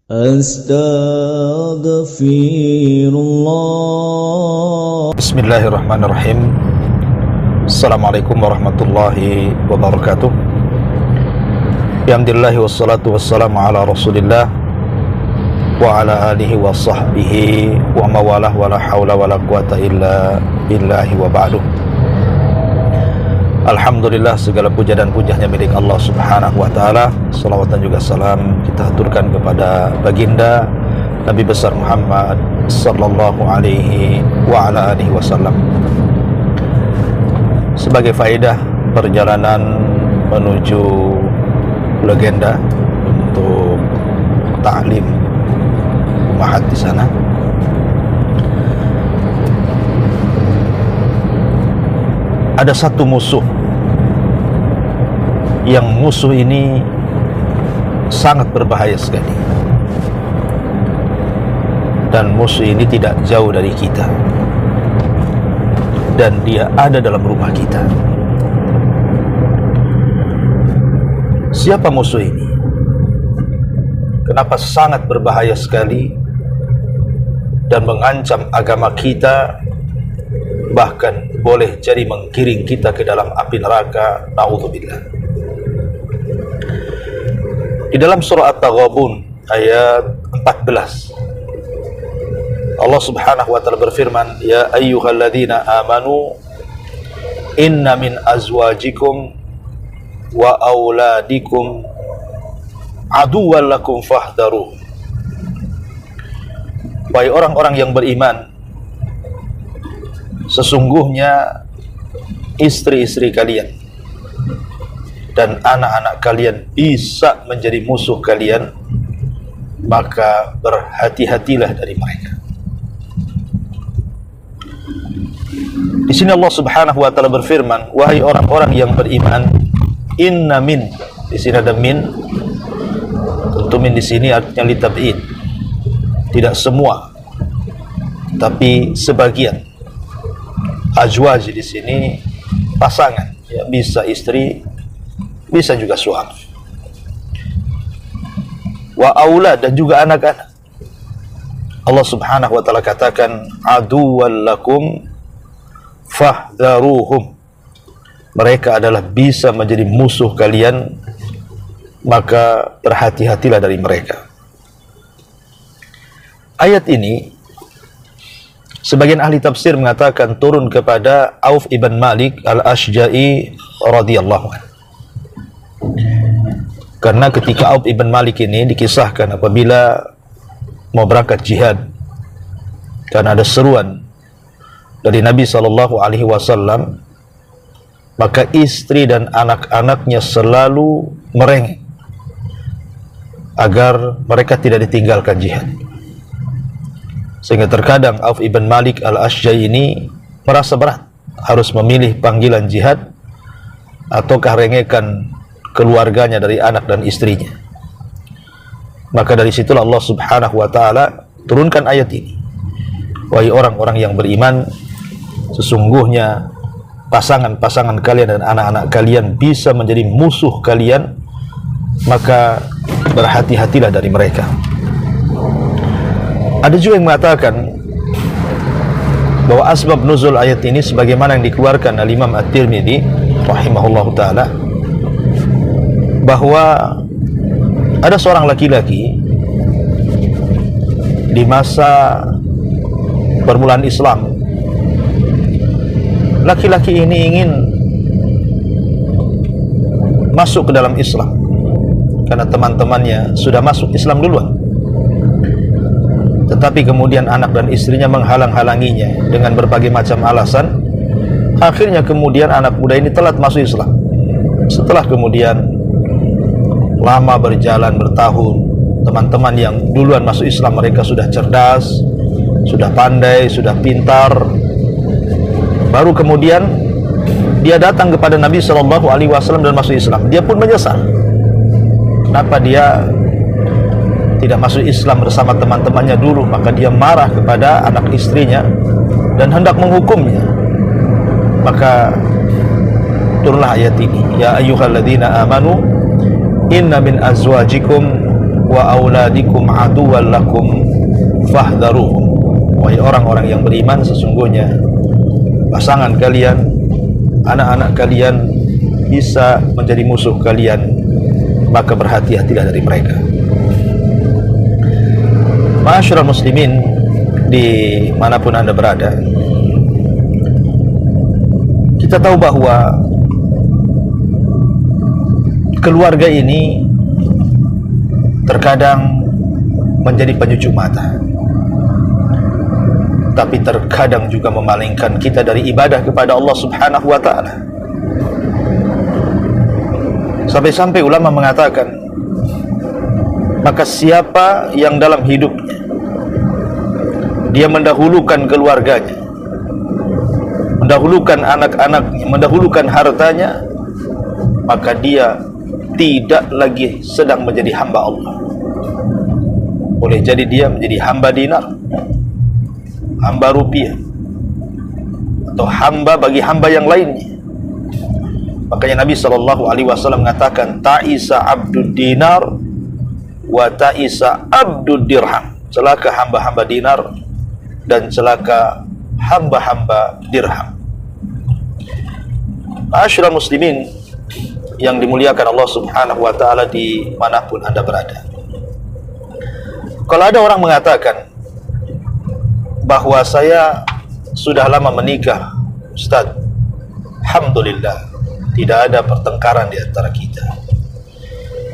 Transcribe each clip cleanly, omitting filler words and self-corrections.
Astaghfirullah. Bismillahirrahmanirrahim. Assalamualaikum warahmatullahi wabarakatuh. Alhamdulillah wassalatu wassalamu ala rasulillah wa ala alihi wa sahbihi wa mawalah wa la hawla wa la quwata illa billahi wa ba'du. Alhamdulillah, segala puja dan pujiannya milik Allah subhanahu wa ta'ala. Salawat dan juga salam kita aturkan kepada baginda Nabi besar Muhammad sallallahu alaihi wa ala alihi wasallam. Sebagai faedah perjalanan menuju legenda untuk ta'lim mahat di sana, ada satu musuh yang musuh ini sangat berbahaya sekali, dan musuh ini tidak jauh dari kita, dan dia ada dalam rumah kita. Siapa musuh ini? Kenapa sangat berbahaya sekali dan mengancam agama kita, bahkan boleh jadi menggiring kita ke dalam api neraka? Na'udzubillah. Di dalam surah At-Taghabun ayat 14, Allah subhanahu wa ta'ala berfirman, ya ayyuhalladzina amanu inna min azwajikum wa auladikum aduwwan lakum fahdharuh. Wahai orang-orang yang beriman, sesungguhnya istri-istri kalian dan anak-anak kalian bisa menjadi musuh kalian, maka berhati-hatilah dari mereka. Di sini Allah subhanahu wa ta'ala berfirman, wahai orang-orang yang beriman, inna min, di sini ada min. Tentu min di sini artinya litab'id, tidak semua, tapi sebagian. Azwaj di sini pasangan, ya, bisa istri, bisa juga suami. Wa aulad, dan juga anak-anak. Allah subhanahu wa ta'ala katakan, aduwwan lakum fahdharuhum. Mereka adalah bisa menjadi musuh kalian, maka berhati-hatilah dari mereka. Ayat ini sebagian ahli tafsir mengatakan turun kepada Auf ibn Malik al-Ashja'i radhiyallahu anhu. Karena ketika Auf ibn Malik ini dikisahkan apabila mau berangkat jihad, karena ada seruan dari Nabi SAW, maka istri dan anak-anaknya selalu merengek agar mereka tidak ditinggalkan jihad. Sehingga terkadang Auf ibn Malik al-Ashja'i ini merasa berat harus memilih panggilan jihad ataukah rengekan keluarganya dari anak dan istrinya. Maka dari situlah Allah subhanahu wa ta'ala turunkan ayat ini. Wahai orang-orang yang beriman, sesungguhnya pasangan-pasangan kalian dan anak-anak kalian bisa menjadi musuh kalian, maka berhati-hatilah dari mereka. Ada juga yang mengatakan bahwa asbab nuzul ayat ini sebagaimana yang dikeluarkan oleh Imam At-Tirmidzi rahimahullahu ta'ala, bahwa ada seorang laki-laki di masa permulaan Islam. Laki-laki ini ingin masuk ke dalam Islam karena teman-temannya sudah masuk Islam duluan, tetapi kemudian anak dan istrinya menghalang-halanginya dengan berbagai macam alasan. Akhirnya kemudian anak muda ini telat masuk Islam. Setelah kemudian lama berjalan bertahun, teman-teman yang duluan masuk Islam mereka sudah cerdas, sudah pandai, sudah pintar. Baru kemudian dia datang kepada Nabi SAW dan masuk Islam. Dia pun menyesal. Kenapa dia tidak masuk Islam bersama teman-temannya dulu? Maka dia marah kepada anak istrinya dan hendak menghukumnya. Maka turunlah ayat ini, ya ayyuhalladzina amanu inna min azwajikum wa auladikum aduwwan lakum fahdharuhum. Wahai orang-orang yang beriman, sesungguhnya pasangan kalian, anak-anak kalian bisa menjadi musuh kalian, maka berhati-hatilah dari mereka. Ma'asyiral muslimin, di manapun Anda berada, kita tahu bahwa keluarga ini terkadang menjadi penyucuk mata, tapi terkadang juga memalingkan kita dari ibadah kepada Allah Subhanahu wa ta'ala. Sampai-sampai ulama mengatakan, maka siapa yang dalam hidupnya dia mendahulukan keluarganya, mendahulukan anak-anaknya, mendahulukan hartanya, maka dia tidak lagi sedang menjadi hamba Allah. Boleh jadi dia menjadi hamba dinar, hamba rupiah, atau hamba bagi hamba yang lainnya. Makanya Nabi SAW mengatakan, ta'isa abdud dinar wa ta'isa abdud dirham. Celaka hamba-hamba dinar dan celaka hamba-hamba dirham. Ma'asyiral muslimin yang dimuliakan Allah Subhanahu wa ta'ala di manapun Anda berada, kalau ada orang mengatakan bahwa saya sudah lama menikah, Ustaz, alhamdulillah tidak ada pertengkaran di antara kita,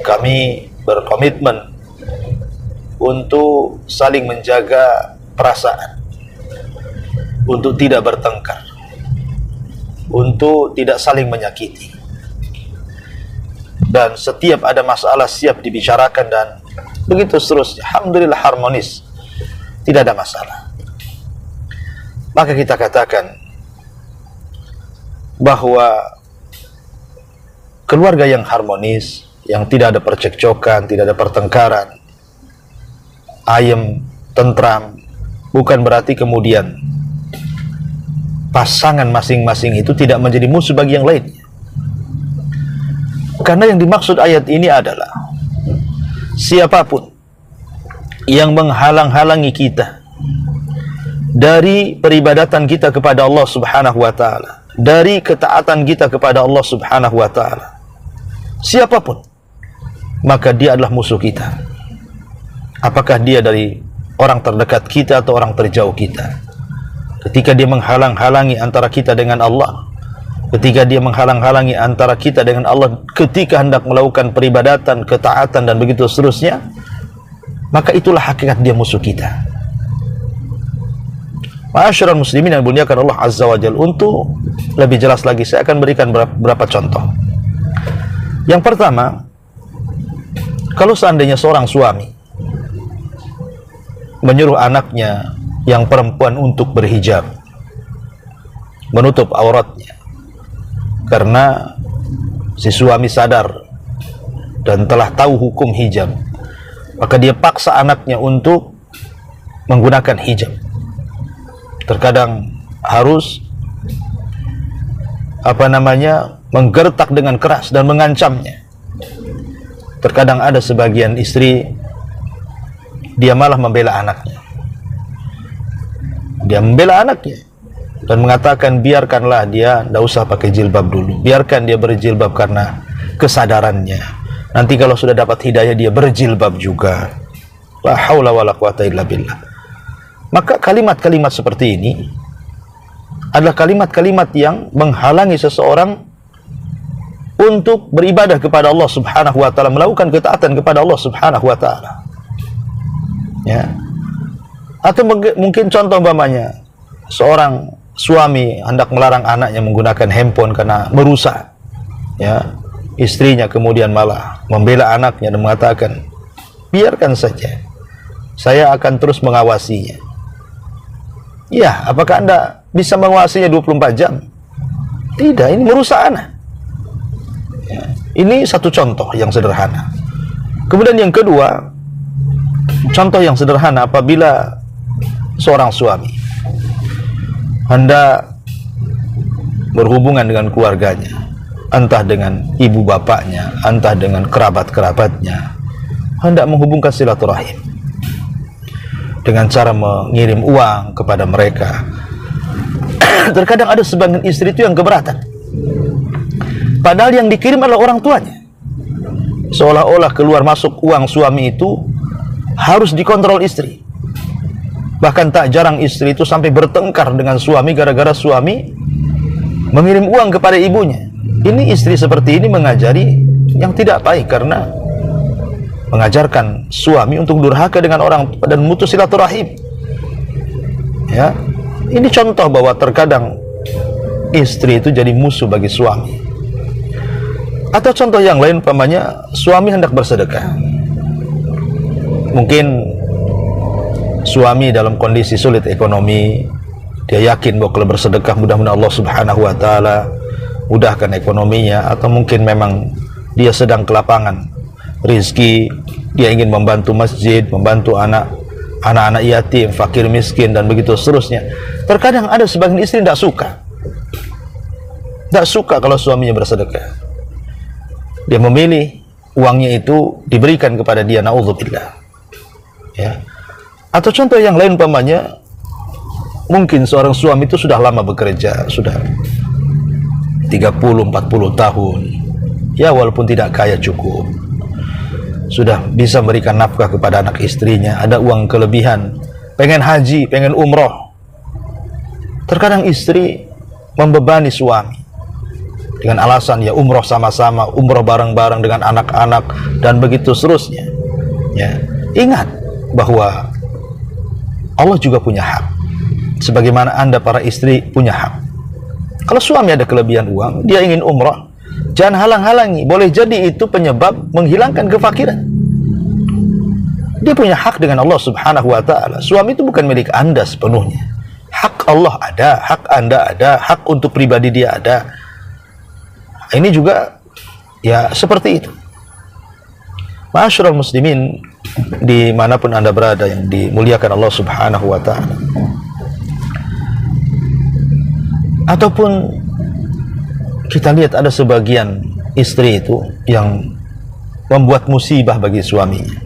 kami berkomitmen untuk saling menjaga perasaan, untuk tidak bertengkar, untuk tidak saling menyakiti, dan setiap ada masalah siap dibicarakan, dan begitu seterusnya. Alhamdulillah harmonis, tidak ada masalah. Maka kita katakan bahwa keluarga yang harmonis, yang tidak ada percekcokan, tidak ada pertengkaran, ayem, tentram, bukan berarti kemudian pasangan masing-masing itu tidak menjadi musuh bagi yang lainnya. Karena yang dimaksud ayat ini adalah siapapun yang menghalang-halangi kita dari peribadatan kita kepada Allah Subhanahu wa ta'ala, dari ketaatan kita kepada Allah Subhanahu wa ta'ala, siapapun, maka dia adalah musuh kita. Apakah dia dari orang terdekat kita atau orang terjauh kita. Ketika dia menghalang-halangi antara kita dengan Allah, ketika dia menghalang-halangi antara kita dengan Allah, ketika hendak melakukan peribadatan, ketaatan, dan begitu seterusnya, maka itulah hakikat dia musuh kita. Ma'asyiral muslimin yang dimuliakan Allah Azza wa Jalla, untuk lebih jelas lagi saya akan berikan beberapa contoh. Yang pertama, kalau seandainya seorang suami menyuruh anaknya yang perempuan untuk berhijab, menutup auratnya, karena si suami sadar dan telah tahu hukum hijab, maka dia paksa anaknya untuk menggunakan hijab. Terkadang harus menggertak dengan keras dan mengancamnya. Terkadang ada sebagian istri, dia malah membela anaknya. Dia membela anaknya dan mengatakan, biarkanlah dia tidak usah pakai jilbab dulu, biarkan dia berjilbab karena kesadarannya, nanti kalau sudah dapat hidayah dia berjilbab juga. La haula wala quwata illa billah. Maka kalimat-kalimat seperti ini adalah kalimat-kalimat yang menghalangi seseorang untuk beribadah kepada Allah Subhanahu wa ta'ala, melakukan ketaatan kepada Allah Subhanahu wa ta'ala. Ya. Atau mungkin contoh umpamanya, seorang suami hendak melarang anaknya menggunakan handphone karena merusak, ya, istrinya kemudian malah membela anaknya dan mengatakan, biarkan saja, saya akan terus mengawasinya. Ya, apakah Anda bisa mengawasinya 24 jam? Tidak, ini merusak anak. Ya, ini satu contoh yang sederhana. Kemudian yang kedua, contoh yang sederhana, apabila seorang suami hendak berhubungan dengan keluarganya, entah dengan ibu bapaknya, entah dengan kerabat-kerabatnya, hendak menghubungkan silaturahim dengan cara mengirim uang kepada mereka. Terkadang ada sebagian istri itu yang keberatan, padahal yang dikirim adalah orang tuanya. Seolah-olah keluar masuk uang suami itu harus dikontrol istri. Bahkan tak jarang istri itu sampai bertengkar dengan suami gara-gara suami mengirim uang kepada ibunya. Ini istri seperti ini mengajari yang tidak baik, karena mengajarkan suami untuk durhaka dengan orang dan memutus silaturahim. Ya, ini contoh bahwa terkadang istri itu jadi musuh bagi suami. Atau contoh yang lain, umpamanya suami hendak bersedekah. Mungkin suami dalam kondisi sulit ekonomi, dia yakin bahwa kalau bersedekah mudah-mudahan Allah Subhanahu wa taala mudahkan ekonominya, atau mungkin memang dia sedang kelapangan rizki, dia ingin membantu masjid, membantu anak-anak yatim, fakir miskin, dan begitu seterusnya. Terkadang ada sebagian istri tidak suka kalau suaminya bersedekah. Dia memilih uangnya itu diberikan kepada dia, naudzubillah. Ya. Atau contoh yang lain, umpamanya mungkin seorang suami itu sudah lama bekerja, sudah 30-40 tahun. Ya, walaupun tidak kaya cukup, sudah bisa memberikan nafkah kepada anak istrinya, ada uang kelebihan, pengen haji, pengen umroh. Terkadang istri membebani suami dengan alasan ya umroh sama-sama, umroh bareng-bareng dengan anak-anak, dan begitu seterusnya. Ya, ingat bahwa Allah juga punya hak, sebagaimana Anda para istri punya hak. Kalau suami ada kelebihan uang, dia ingin umroh, jangan halang-halangi. Boleh jadi itu penyebab menghilangkan kefakiran. Dia punya hak dengan Allah Subhanahu wa taala. Suami itu bukan milik Anda sepenuhnya. Hak Allah ada, hak Anda ada, hak untuk pribadi dia ada. Ini juga ya seperti itu. Ma'asyiral muslimin, dimanapun Anda berada yang dimuliakan Allah Subhanahu wa ta'ala. Ataupun kita lihat ada sebagian istri itu yang membuat musibah bagi suaminya.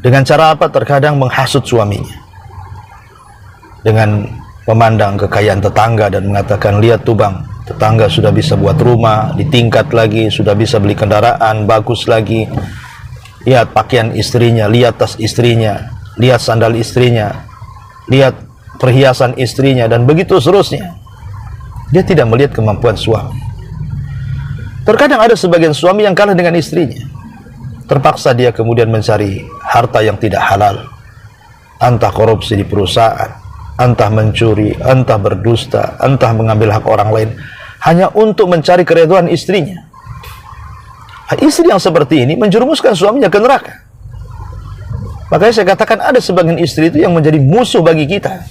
Dengan cara apa? Terkadang menghasut suaminya dengan memandang kekayaan tetangga dan mengatakan, lihat tuh bang, tetangga sudah bisa buat rumah, ditingkat lagi, sudah bisa beli kendaraan bagus lagi. Lihat pakaian istrinya, lihat tas istrinya, lihat sandal istrinya, lihat perhiasan istrinya, dan begitu seterusnya. Dia tidak melihat kemampuan suami. Terkadang ada sebagian suami yang kalah dengan istrinya. Terpaksa dia kemudian mencari harta yang tidak halal, entah korupsi di perusahaan, entah mencuri, entah berdusta, entah mengambil hak orang lain, hanya untuk mencari keridhaan istrinya. Istri yang seperti ini menjerumuskan suaminya ke neraka. Makanya saya katakan ada sebagian istri itu yang menjadi musuh bagi kita.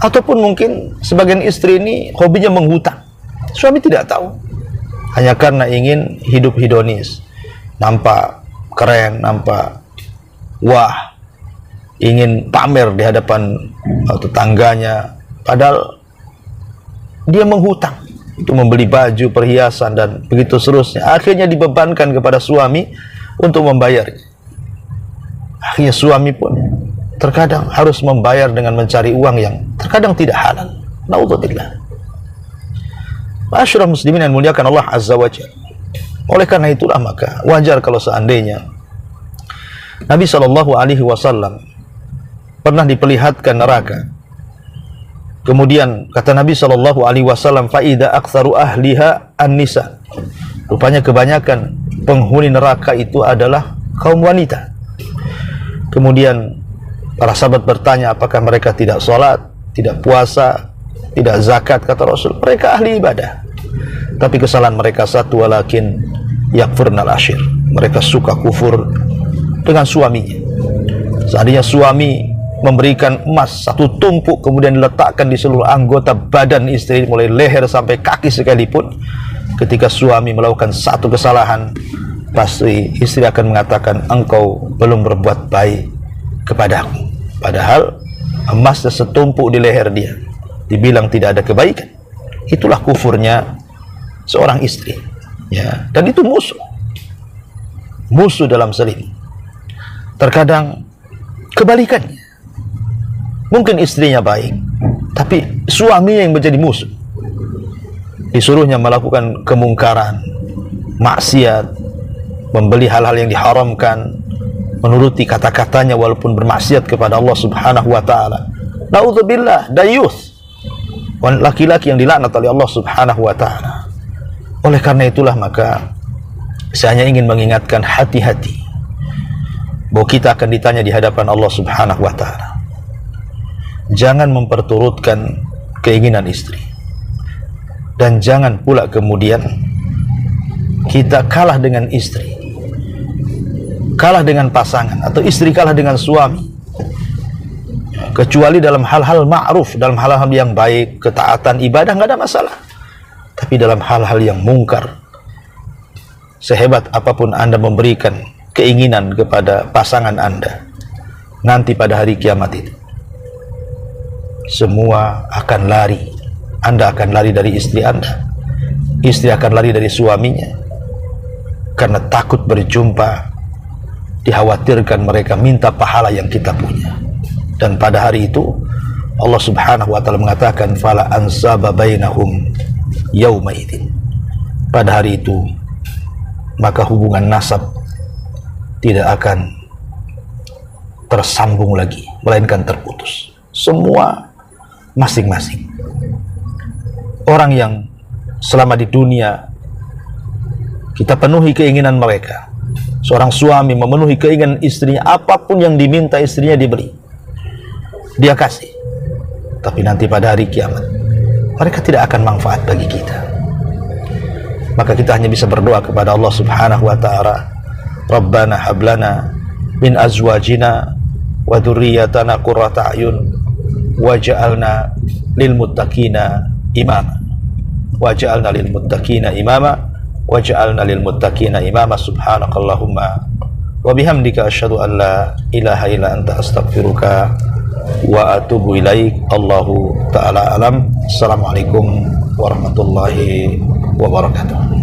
Ataupun mungkin sebagian istri ini hobinya menghutang. Suami tidak tahu, hanya karena ingin hidup hedonis, nampak keren, nampak wah, ingin pamer di hadapan tetangganya, padahal dia menghutang untuk membeli baju, perhiasan, dan begitu seterusnya. Akhirnya dibebankan kepada suami untuk membayarnya. Akhirnya suami pun terkadang harus membayar dengan mencari uang yang terkadang tidak halal. Naudzubillah. Ma'asyiral muslimin yang muliakan Allah Azza wa Jalla. Oleh karena itulah maka wajar kalau seandainya Nabi SAW pernah diperlihatkan neraka. Kemudian kata Nabi SAW, faida aktsaru ahliha an-nisa. Rupanya kebanyakan penghuni neraka itu adalah kaum wanita. Kemudian para sahabat bertanya, apakah mereka tidak sholat, tidak puasa, tidak zakat? Kata Rasul, mereka ahli ibadah, tapi kesalahan mereka satu, walakin yakfurnal ashir. Mereka suka kufur dengan suaminya. Seandainya suami memberikan emas satu tumpuk kemudian diletakkan di seluruh anggota badan istri, mulai leher sampai kaki sekalipun, ketika suami melakukan satu kesalahan, pasti istri akan mengatakan, engkau belum berbuat baik kepadaku. Padahal emasnya setumpuk di leher dia, dibilang tidak ada kebaikan. Itulah kufurnya seorang istri, ya, dan itu musuh. musuh dalam selimut. Terkadang kebalikannya, mungkin istrinya baik, tapi suaminya yang menjadi musuh. Disuruhnya melakukan kemungkaran, maksiat, membeli hal-hal yang diharamkan, menuruti kata-katanya walaupun bermaksiat kepada Allah Subhanahu wa taala. Naudzubillah, dayuth, laki-laki yang dilaknat oleh Allah Subhanahu wa taala. Oleh karena itulah maka saya hanya ingin mengingatkan, hati-hati bahwa kita akan ditanya di hadapan Allah Subhanahu wa taala. Jangan memperturutkan keinginan istri, dan jangan pula kemudian kita kalah dengan istri, kalah dengan pasangan, atau istri kalah dengan suami, kecuali dalam hal-hal ma'ruf, dalam hal-hal yang baik, ketaatan, ibadah, nggak ada masalah. Tapi dalam hal-hal yang mungkar, sehebat apapun Anda memberikan keinginan kepada pasangan Anda, nanti pada hari kiamat itu semua akan lari. Anda akan lari dari istri Anda, istri akan lari dari suaminya, karena takut berjumpa, dikhawatirkan mereka minta pahala yang kita punya. Dan pada hari itu Allah Subhanahu wa taala mengatakan, fala ansaba bainahum yauma idzin. Pada hari itu maka hubungan nasab tidak akan tersambung lagi, melainkan terputus. Semua masing-masing. Orang yang selama di dunia kita penuhi keinginan mereka, seorang suami memenuhi keinginan istrinya, apapun yang diminta istrinya diberi, dia kasih. Tapi nanti pada hari kiamat mereka tidak akan manfaat bagi kita. Maka kita hanya bisa berdoa kepada Allah Subhanahu wa taala, Rabbana hablana min azwajina wa dzurriyyatana qurrata a'yun waj'alna lil muttaqina imama waj'alna lil muttaqina imama waj'alna lil muttaqina imama. Subhanakallahumma wa bihamdika asyhadu an la ilaha illa anta astaghfiruka wa atubu ilaik. Allahu ta'ala alam. Assalamualaikum warahmatullahi wabarakatuh.